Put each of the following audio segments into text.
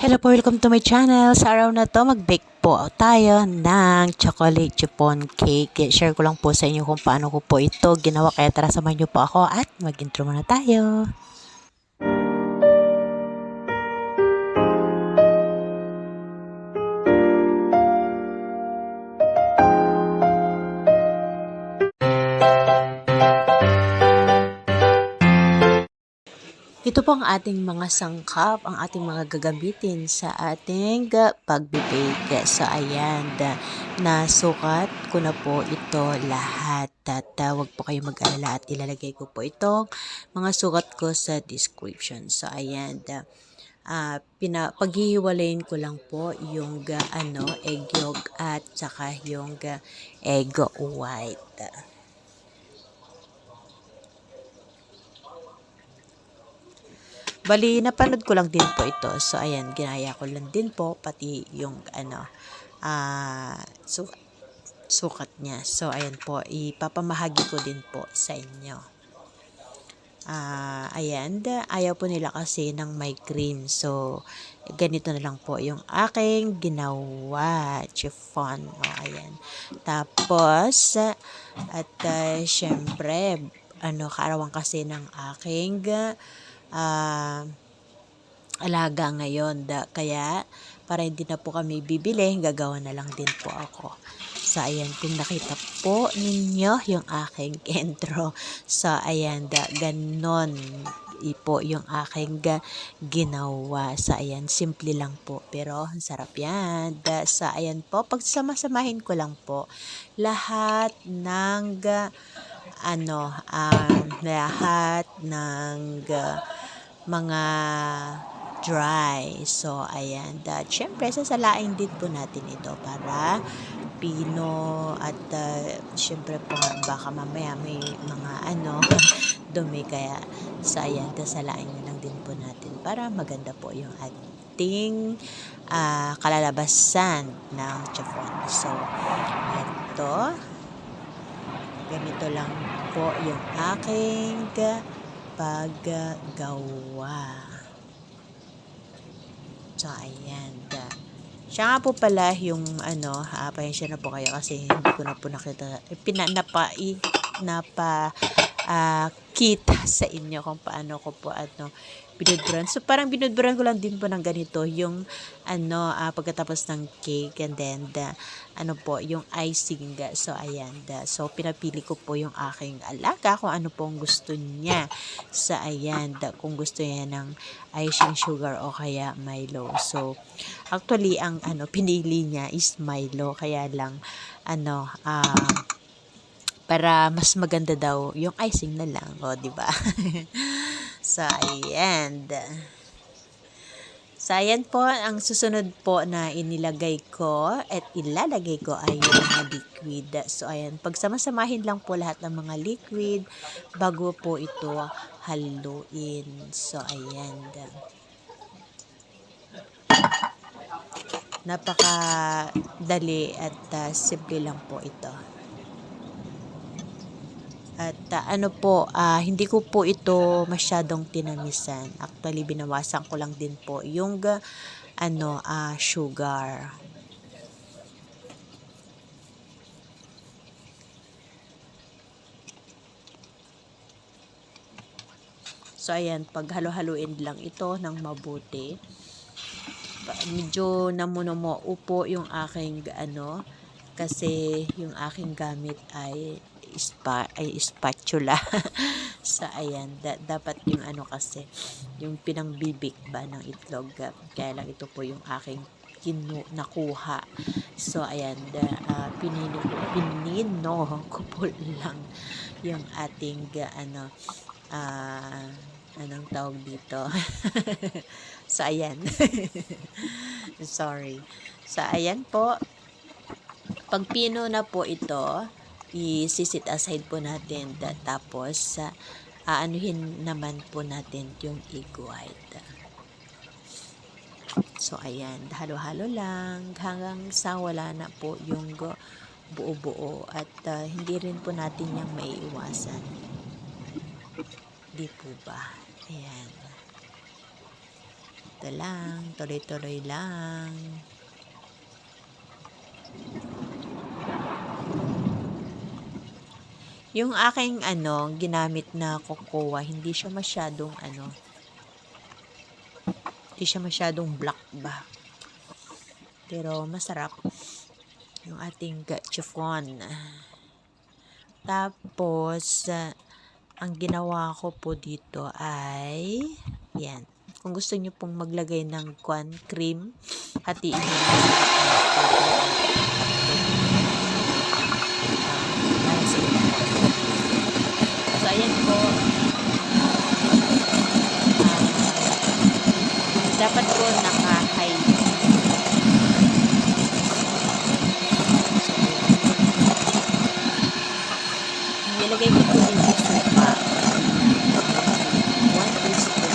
Hello po, welcome to my channel. Sa araw na to, mag-bake po tayo ng chocolate chiffon cake. Share ko lang po sa inyo kung paano ko po ito ginawa. Kaya tara, samahan niyo po ako at mag-intro muna tayo. Ito po ang ating mga sangkap, ang ating mga gagamitin sa ating pagbe-bake. So ayan, nasukat ko na po ito lahat. At huwag po kayo mag-alala at ilalagay ko po itong mga sukat ko sa description. So ayan, paghihiwalayin ko lang po yung egg yolk at saka yung egg white. Bali, napanood ko lang din po ito. So, ayan, ginaya ko lang din po, pati yung, sukat niya. So, ayan po, ipapamahagi ko din po sa inyo. Ayan, ayaw po nila kasi ng may cream. So, ganito na lang po yung aking ginawa. Chiffon. O, ayan. Tapos, at syempre, kaarawan kasi ng aking alaga ngayon. Kaya, para hindi na po kami bibili, gagawa na lang din po ako. So, ayan, kung nakita po ninyo yung aking intro. So, ayan, ganon po yung aking ginawa. So, ayan, simple lang po. Pero, ang sarap yan. So, ayan po, pagsama-samahin ko lang po lahat ng lahat ng mga dry. So, ayan. Syempre, sasalain din po natin ito para pino at syempre po baka mamaya may mga dumi. Kaya, so, ayan. Sasalain na lang din po natin para maganda po yung ating kalalabasan ng chiffon. So, ito. Ganito lang po yung aking paggawa. So, ayan. Siya nga po pala yung pasensya na po kayo kasi hindi ko na po nakita, kita sa inyo kung paano ko po binudburan. So, parang binudburan ko lang din po ng ganito yung pagkatapos ng cake, and then yung icing. So, ayan. So, pinapili ko po yung aking alaga kung ano pong gusto niya. So, ayan. Kung gusto niya ng icing sugar o kaya Milo. So, actually, ang pinili niya is Milo. Kaya lang, para mas maganda daw yung icing na lang, di ba? So, ayan. So, ayan po, ang susunod po na inilagay ko at ilalagay ko ay yung mga liquid. So, ayan, pagsama-samahin lang po lahat ng mga liquid bago po ito haluin. So, ayan. Napakadali at simple lang po ito. At hindi ko po ito masyadong tinamisan. Actually, binawasan ko lang din po yung sugar. So, ayan, paghalo-haluin lang ito ng mabuti. Medyo namunumo po yung aking kasi yung aking gamit ay spatula. So, ayan, dapat yung kasi yung pinangbibik ba ng itlog. Kaya lang ito po yung aking nakuha. So, ayan, pinino ko po lang yung ating anong tawag dito. So, ayan. Sorry. So, ayan po. Pag pino na po ito, i-sit aside po natin. Tapos, aanuhin naman po natin yung egg white. So, ayan. Halo-halo lang hanggang sa wala na po yung buo-buo. At hindi rin po natin yung maiiwasan. Di po ba? Ayan. Ito lang, tuloy-tuloy lang. Yung aking ginamit na cocoa, hindi siya masyadong black ba. Pero masarap yung ating chiffon. Tapos, ang ginawa ko po dito ay, yan. Kung gusto niyo pong maglagay ng cream, hatiin niyo na so, ayan po. Dapat po naka-high. Nilagay ko po din yung supa. 1 teaspoon.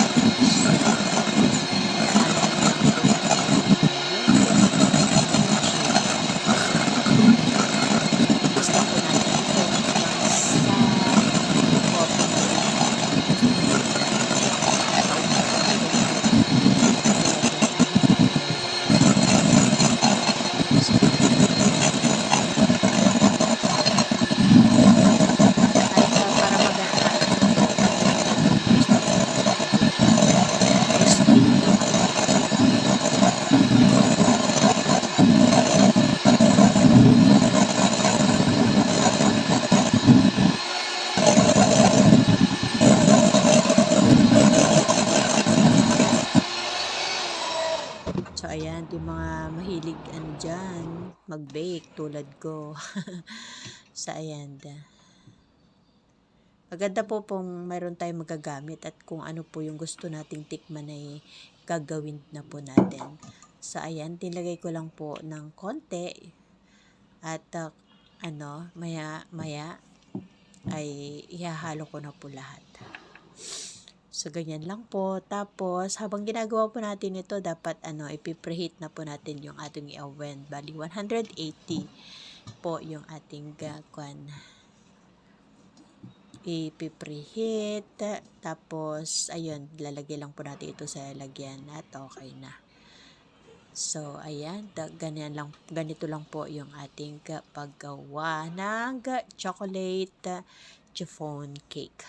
Basta po natin ito sa So, ayan, yung mga mahilig dyan, mag-bake tulad ko. So, ayan. Maganda po pong mayroon tayong magagamit at kung ano po yung gusto nating tikman ay gagawin na po natin. So, ayan, tinlagay ko lang po ng konti at maya-maya ay ihahalo ko na po lahat. So, ganyan lang po. Tapos, habang ginagawa po natin ito, dapat ipipreheat na po natin yung ating oven. Bali, 180 po yung ating ipipreheat. Tapos, ayun, lalagay lang po natin ito sa lalagyan at okay na. So, ayan, ganito lang po yung ating paggawa ng chocolate chiffon cake.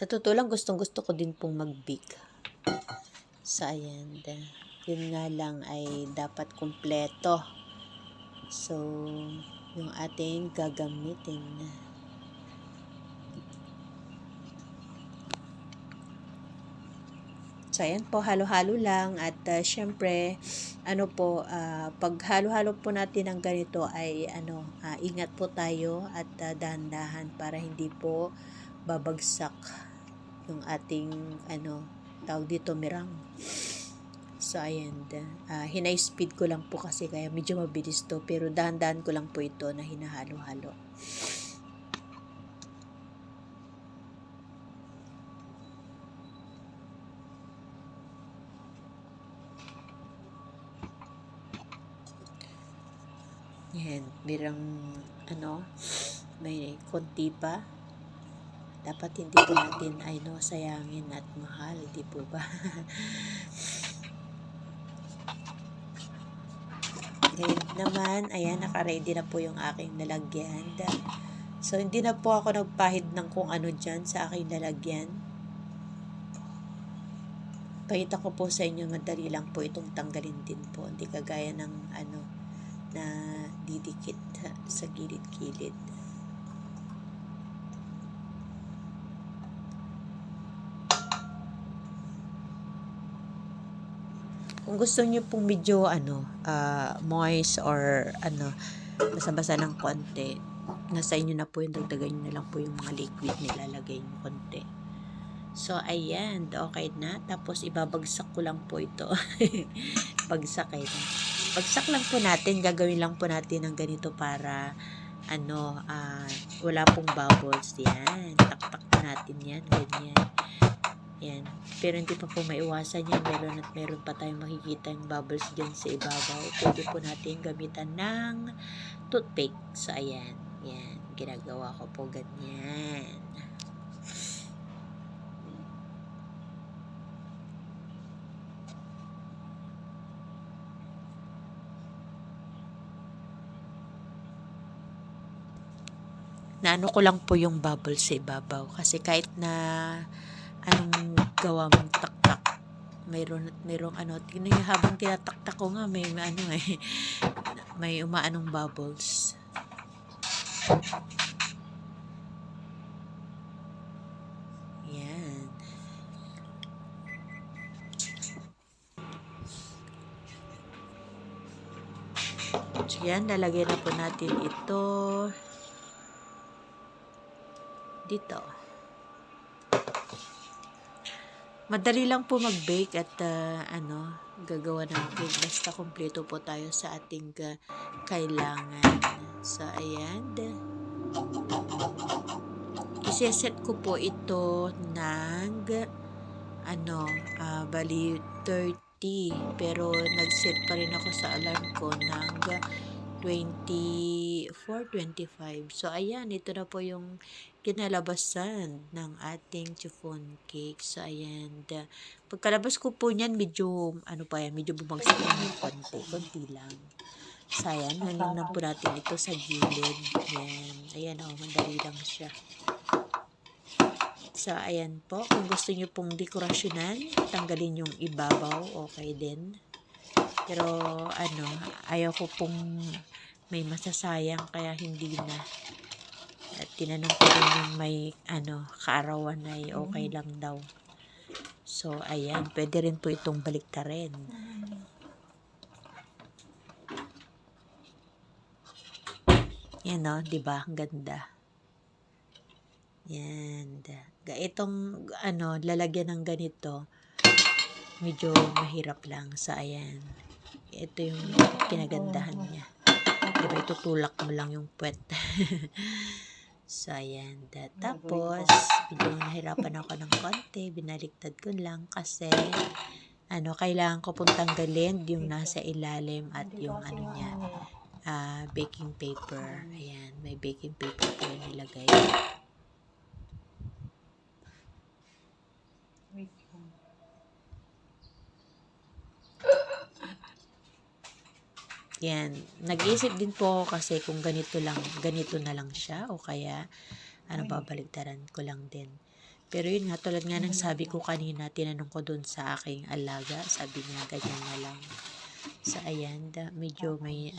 Sa totoo lang, gustong-gusto ko din pong mag-bake. So, ayan. Yun nga lang ay dapat kumpleto. So, yung ating gagamitin. So, ayan po, halo-halo lang. At, syempre, pag halo-halo po natin ng ganito ay, ingat po tayo at dahan-dahan para hindi po babagsak yung ating tawag dito, mirang. So, ayan. Hinay speed ko lang po kasi kaya medyo mabilis to. Pero dahan-dahan ko lang po ito na hinahalo-halo. Yan. Birang may konti pa. Dapat hindi po natin sayangin at mahal, di po ba? Ngayon naman, ayan, naka-ready na po yung aking lalagyan. So, hindi na po ako nagpahid ng kung ano dyan sa aking lalagyan. Pakita ko po sa inyo, madali lang po itong tanggalin din po. Hindi kagaya ng na didikit sa gilid-gilid. Kung gusto niyo pong medyo moist or basa-basa ng konti, nasa inyo na po yung dagdagan nyo na lang po yung mga liquid nilalagay nyo konti. So, ayan, okay na. Tapos, ibabagsak ko lang po ito. Bagsak lang po natin, gagawin lang po natin ng ganito para wala pong bubbles. Yan, taktak po natin yan, ganyan. Yan. Pero hindi pa po maiwasan yan. Meron pa tayong makikita yung bubbles dyan sa ibabaw. Pwede po natin gamitan ng toothpick. So, ayan. Yan. Ginagawa ko po ganyan. Naano ko lang po yung bubble sa ibabaw. Kasi kahit na anong gawa mong taktak, mayroong ano, tingnan nyo, habang tinataktak ko nga, may ano may umaanong bubbles. Yan. So yan, lalagyan na po natin ito dito. Madali lang po mag-bake at gagawa ng cake. Basta kumpleto po tayo sa ating kailangan. So, ayan. Iseset ko po ito ng bali 30. Pero nag-set pa rin ako sa alarm ko ng 24, 25. So, ayan. Ito na po yung kinalabasan ng ating chiffon cake. So, ayan. Pagkalabas ko po niyan, medyo, medyo bumagsak ng konti lang. So, ayan. Hanggang lang po natin ito sa gilid. Ayan. Ayan, madali lang siya. So, ayan po. Kung gusto nyo pong dekorasyonan, tanggalin yung ibabaw, okay din. Pero, ayaw ko pong may masasayang, kaya hindi na. At tinanong ko rin yung may kaarawan ay okay lang daw. So, ayan. Pwede rin po itong baliktarin. Yan o, diba? Ang ganda. Yan. Itong lalagyan ng ganito, medyo mahirap lang. So, ayan. Ito yung kinagandahan niya. Diba, itutulak mo lang yung puwet. So, ayan. Tapos, medyo nahirapan ako ng konti. Binaliktad ko lang kasi kailangan ko pong tanggalin yung nasa ilalim at yung niya, baking paper. Ayan, may baking paper po yung nilagay. Yan. Nag-iisip din po ako kasi kung ganito na lang siya o kaya babaligtaran ko lang din. Pero yun nga, tulad nga ng sabi ko kanina, tinanong ko dun sa aking alaga, sabi niya ganyan na lang. So, ayan, medyo may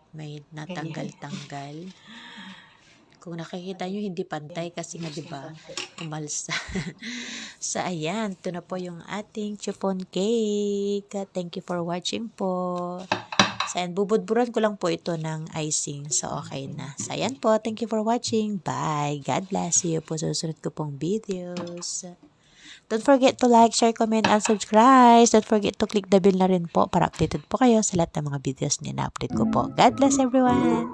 may natanggal-tanggal. Kung nakikita nyo, hindi pantay kasi nga, diba, umalsa. So, ayan, ito na po yung ating chiffon cake. Thank you for watching po. So, ayan, bubudburan ko lang po ito ng icing. So, okay na. So, ayan po, thank you for watching. Bye. God bless you po sa susunod ko pong videos. Don't forget to like, share, comment, and subscribe. Don't forget to click the bell na rin po para updated po kayo sa lahat ng mga videos na update ko po. God bless everyone!